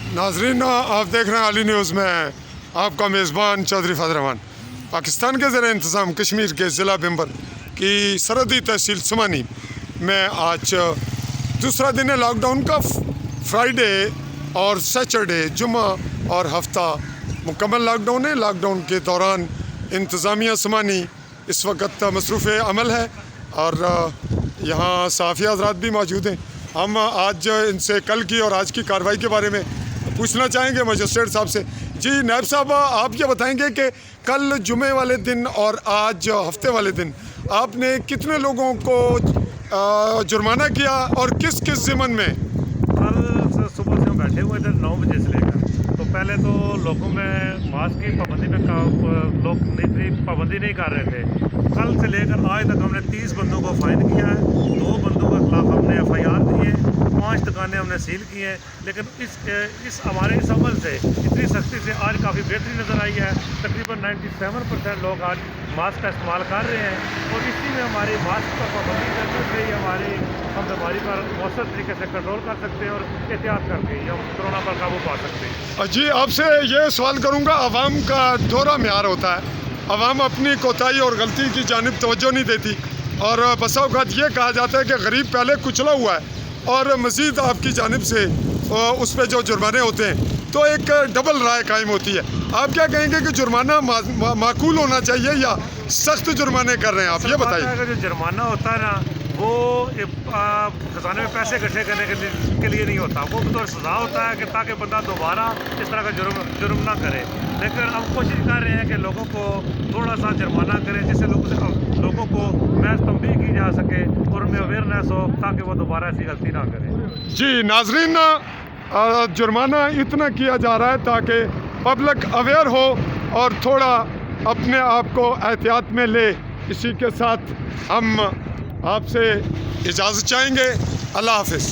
नाजरीन, आप देख रहे हैं आली न्यूज़ में आपका मेज़बान चौधरी फजल रहमान। पाकिस्तान के ज़ेर इंतज़ाम कश्मीर के ज़िला बिम्बर की सरहदी तहसील सुमानी में आज दूसरा दिन है लॉकडाउन का। फ्राइडे और सैटरडे, जुमा और हफ्ता मुकम्मल लॉकडाउन है। लॉकडाउन के दौरान इंतज़ामिया सुमानी इस वक्त मसरूफ़ अमल है और यहाँ सहाफ़ी हज़रात भी मौजूद हैं। हम आज इनसे कल की और आज की कार्रवाई के बारे में पूछना चाहेंगे मजिस्ट्रेट साहब से। जी नायब साहब, आप ये बताएंगे कि कल जुमे वाले दिन और आज हफ्ते वाले दिन आपने कितने लोगों को जुर्माना किया और किस किस ज़िमन में? कल सुबह से हम बैठे हुए थे 9 बजे से लेकर। तो पहले तो लोगों में मास्क की पाबंदी में लोग पाबंदी नहीं कर रहे थे। कल से लेकर आज तक हमने 30 बंदों को फाइन किया है, 2 बंदों के खिलाफ हमने FIR दी है, 5 दुकानें हमने सील की हैं। लेकिन इस हमारे इस अमल से इतनी सख्ती से आज काफ़ी बेहतरी नज़र आई है। तकरीबन 97% लोग आज मास्क का इस्तेमाल कर रहे हैं और इसी में हमारी मास्क पर पाबंदी करने से ही हम बीमारी पर मौसर तरीके से कंट्रोल कर सकते हैं और एहतियात करके हम कोरोना पर काबू पा सकते हैं। जी आपसे ये सवाल करूँगा, आवाम का दोहरा म्यार होता है, आवाम अपनी कोताही और गलती की जानिब तवज्जो नहीं देती और बसा औक़ात ये कहा जाता है कि गरीब पहले कुचला हुआ है और मज़ीद आपकी जानिब से उस पर जो जुर्माने होते हैं तो एक डबल राय कायम होती है। आप क्या कहेंगे कि जुर्माना माकूल होना चाहिए या सख्त जुर्माने कर रहे हैं आप, ये बताइए। जो जुर्माना होता है ना वो खजाने में पैसे इकट्ठे करने के लिए नहीं होता, वो तो सज़ा होता है कि ताकि बंदा दोबारा इस तरह का जुर्म ना करे। लेकिन हम कोशिश कर रहे हैं कि लोगों को थोड़ा सा जुर्माना करें जिससे लोगों को महज तंबीह की जा सके और उनमें अवेयरनेस हो ताकि वो दोबारा ऐसी गलती ना करें। जी नाजरीन, जुर्माना इतना किया जा रहा है ताकि पब्लिक अवेयर हो और थोड़ा अपने आप को एहतियात में ले। इसी के साथ हम आपसे इजाज़त चाहेंगे। अल्लाह हाफ़िज़।